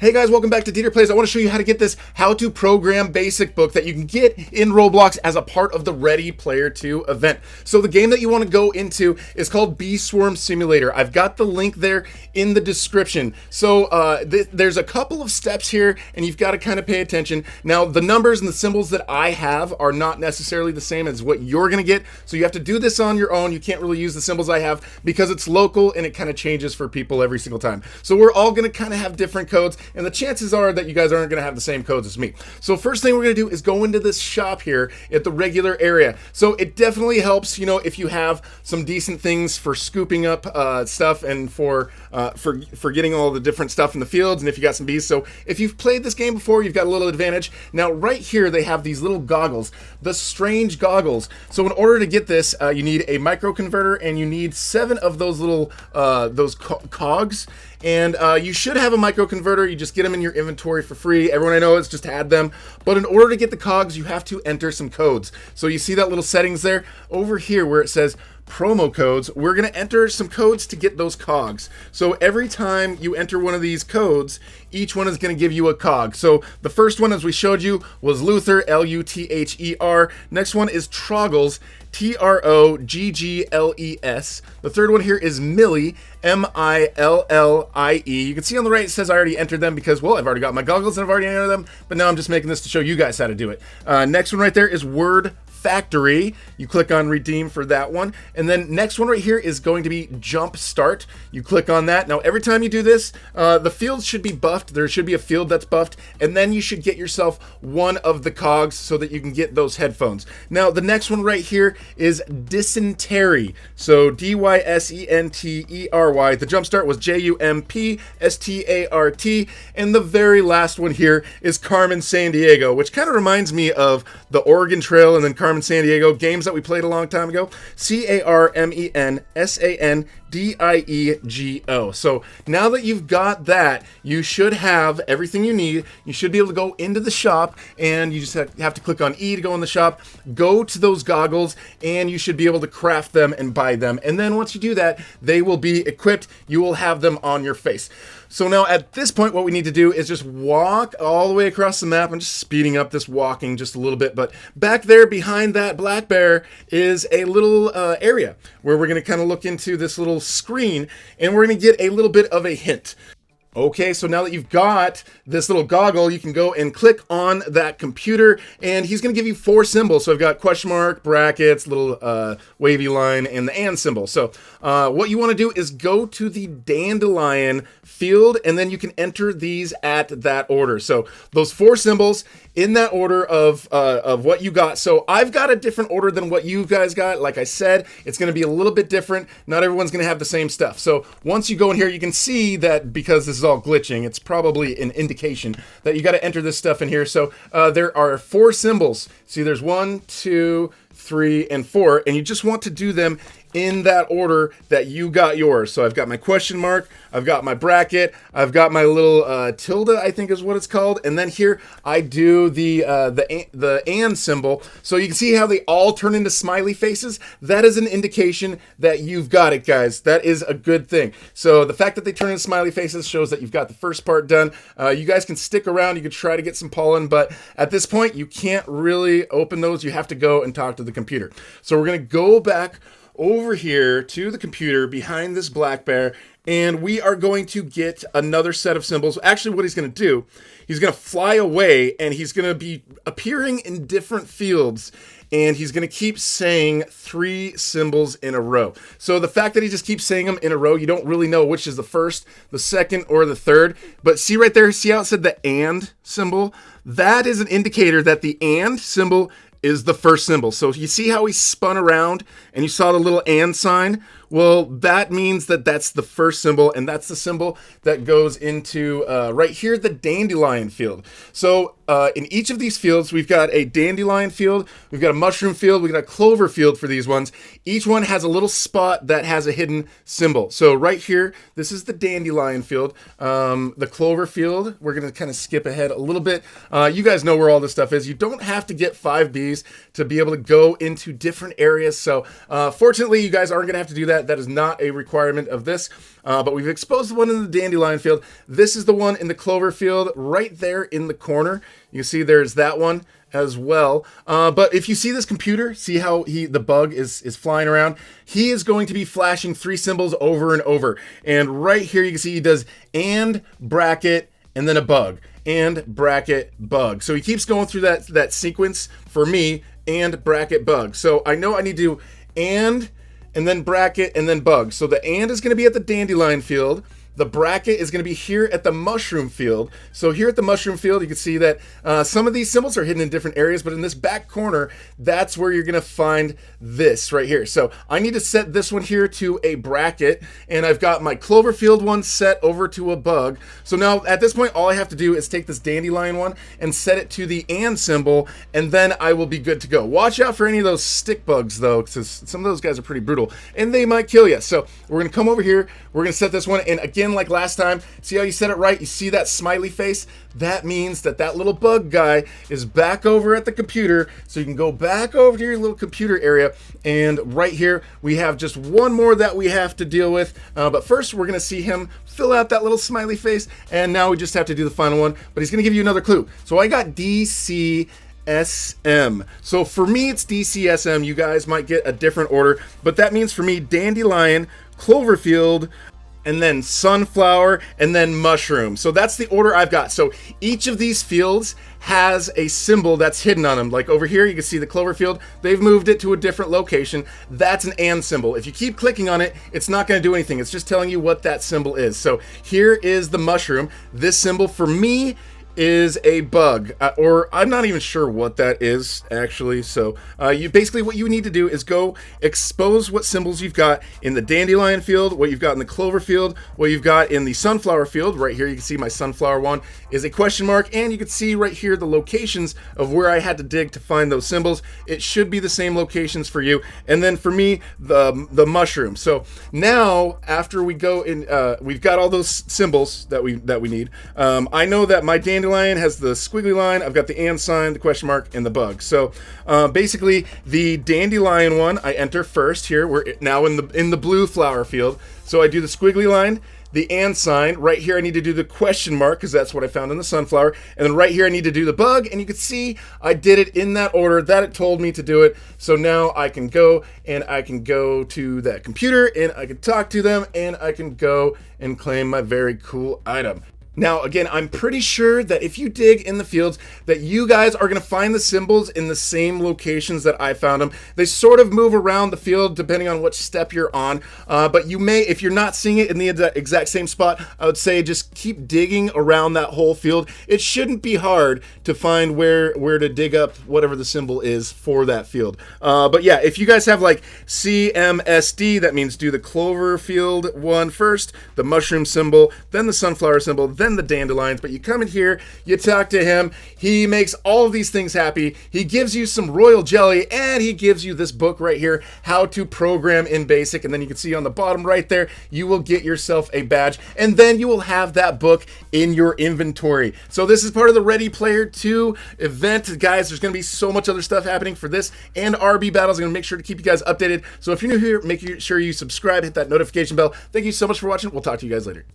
Hey guys, welcome back to DeeterPlays. I want to show you how to get this How to Program Basic book that you can get in Roblox as a part of the Ready Player 2 event. So the game that you want to go into is called Bee Swarm Simulator. I've got the link there in the description. So there's a couple of steps here and you've got to kind of pay attention. Now the numbers and the symbols that I have are not necessarily the same as what you're going to get. So you have to do this on your own. You can't really use the symbols I have because it's local and it kind of changes for people every single time. So we're all going to kind of have different codes. And the chances are that you guys aren't going to have the same codes as me. So first thing we're going to do is go into this shop here at the regular area. So it definitely helps, you know, if you have some decent things for scooping up stuff and for getting all the different stuff in the fields, and if you got some bees. So if you've played this game before, you've got a little advantage. Now right here they have these little goggles, the strange goggles. So in order to get this, you need a microconverter and you need 7 of those little cogs. And you should have a microconverter. You just get them in your inventory for free. Everyone I know has just had them. But in order to get the cogs, you have to enter some codes. So you see that little settings there? Over here where it says promo codes, we're going to enter some codes to get those cogs. So every time you enter one of these codes, each one is going to give you a cog. So the first one, as we showed you, was Luther, L-U-T-H-E-R. Next one is Troggles, T-R-O-G-G-L-E-S. The third one here is Millie, M-I-L-L-I-E. You can see on the right it says I already entered them because, well, I've already got my goggles and I've already entered them, but now I'm just making this to show you guys how to do it. Next one right there is Word Factory. You click on redeem for that one. And then next one right here is going to be Jump Start. You click on that. Now every time you do this, the fields should be buffed. There should be a field that's buffed, and then you should get yourself one of the cogs so that you can get those headphones. Now the next one right here is Dysentery. So D-Y-S-E-N-T-E-R-Y. The Jump Start was J-U-M-P-S-T-A-R-T. And the very last one here is Carmen Sandiego, which kind of reminds me of the Oregon Trail and then Carmen Sandiego, games that we played a long time ago. C-A-R-M-E-N-S-A-N-D-I-E-G-O. So now that you've got that, you should have everything you need. You should be able to go into the shop, and you just have to click on E to go in the shop, go to those goggles, and you should be able to craft them and buy them. And then once you do that, they will be equipped. You will have them on your face. So now at this point, what we need to do is just walk all the way across the map. I'm just speeding up this walking just a little bit, but back there behind that black bear is a little area where we're going to kind of look into this little screen, and we're going to get a little bit of a hint. Okay, so now that you've got this little goggle, you can go and click on that computer, and he's going to give you 4 symbols. So I've got question mark, brackets, little wavy line, and the and symbol. So what you want to do is go to the dandelion field, and then you can enter these at that order. So those 4 symbols in that order of what you got. So I've got a different order than what you guys got. Like I said, it's going to be a little bit different. Not everyone's going to have the same stuff. So once you go in here, you can see that because this is all glitching, it's probably an indication that you got to enter this stuff in here. So there are 4 symbols. See, there's 1, 2, 3, and 4, and you just want to do them in that order that you got yours. So I've got my question mark, I've got my bracket, I've got my little tilde, I think is what it's called, and then here I do the and symbol. So you can see how they all turn into smiley faces. That is an indication that you've got it, guys. That is a good thing. So the fact that they turn into smiley faces shows that you've got the first part done. You guys can stick around, you can try to get some pollen, but at this point you can't really open those. You have to go and talk to the computer. So we're gonna go back over here to the computer behind this black bear, and we are going to get another set of symbols. Actually, what he's going to do, he's going to fly away, and he's going to be appearing in different fields, and he's going to keep saying 3 symbols in a row. So the fact that he just keeps saying them in a row, you don't really know which is the first, the second, or the third. But see right there, see how it said the and symbol? That is an indicator that the and symbol is the first symbol. So you see how he spun around and you saw the little and sign? Well, that means that that's the first symbol, and that's the symbol that goes into right here, the dandelion field. So in each of these fields, we've got a dandelion field, we've got a mushroom field, we've got a clover field for these ones. Each one has a little spot that has a hidden symbol. So right here, this is the dandelion field. The clover field, we're going to kind of skip ahead a little bit. You guys know where all this stuff is. You don't have to get 5 Bs to be able to go into different areas. So fortunately, you guys aren't going to have to do that. that. That is not a requirement of this, but we've exposed the one in the dandelion field. This is the one in the clover field right there in the corner. You can see there's that one as well. But if you see this computer, see how the bug is flying around? He is going to be flashing 3 symbols over and over. And right here you can see he does and, bracket, and then a bug. And, bracket, bug. So he keeps going through that sequence for me, and, bracket, bug. So I know I need to and then bracket, and then bug. So the and is going to be at the dandelion field. The bracket is going to be here at the mushroom field. So here at the mushroom field, you can see that some of these symbols are hidden in different areas, but in this back corner, that's where you're going to find this right here. So I need to set this one here to a bracket, and I've got my Cloverfield one set over to a bug. So now at this point, all I have to do is take this dandelion one and set it to the and symbol, and then I will be good to go. Watch out for any of those stick bugs though, because some of those guys are pretty brutal, and they might kill you. So we're going to come over here, we're going to set this one, and again, like last time, see how you set it right? You see that smiley face? That means that little bug guy is back over at the computer, so you can go back over to your little computer area, and right here we have just one more that we have to deal with, but first we're going to see him fill out that little smiley face, and now we just have to do the final one, but he's going to give you another clue. So I got DCSM. So for me, it's DCSM. You guys might get a different order, but that means for me, dandelion, Cloverfield, and then sunflower, and then mushroom. So that's the order I've got. So each of these fields has a symbol that's hidden on them. Like over here, you can see the clover field. They've moved it to a different location. That's an and symbol. If you keep clicking on it, it's not going to do anything. It's just telling you what that symbol is. So here is the mushroom. This symbol for me is a bug, or I'm not even sure what that is actually. So you basically, what you need to do is go expose what symbols you've got in the dandelion field, what you've got in the clover field, what you've got in the sunflower field. Right here you can see my sunflower one is a question mark, and you can see right here the locations of where I had to dig to find those symbols. It should be the same locations for you. And then for me, the mushroom. So now after we go in, we've got all those symbols that we need. I know that my dandelion has the squiggly line, I've got the and sign, the question mark, and the bug. So basically the dandelion one I enter first here. We're now in the blue flower field. So I do the squiggly line, the and sign. Right here I need to do the question mark because that's what I found in the sunflower. And then right here I need to do the bug, and you can see I did it in that order that it told me to do it. So now I can go to that computer and I can talk to them, and I can go and claim my very cool item. Now, again, I'm pretty sure that if you dig in the fields that you guys are going to find the symbols in the same locations that I found them. They sort of move around the field depending on which step you're on. But you may, if you're not seeing it in the exact same spot, I would say just keep digging around that whole field. It shouldn't be hard to find where to dig up whatever the symbol is for that field. But yeah, if you guys have like CMSD, that means do the clover field one first, the mushroom symbol, then the sunflower symbol, then the dandelions. But you come in here, you talk to him, he makes all of these things happy, he gives you some royal jelly, and he gives you this book right here, How to Program in Basic. And then you can see on the bottom right there, you will get yourself a badge, and then you will have that book in your inventory. So this is part of the Ready Player 2 event, guys. There's going to be so much other stuff happening for this and RB battles. I'm going to make sure to keep you guys updated. So if you're new here, make sure you subscribe, hit that notification bell. Thank you so much for watching. We'll talk to you guys later.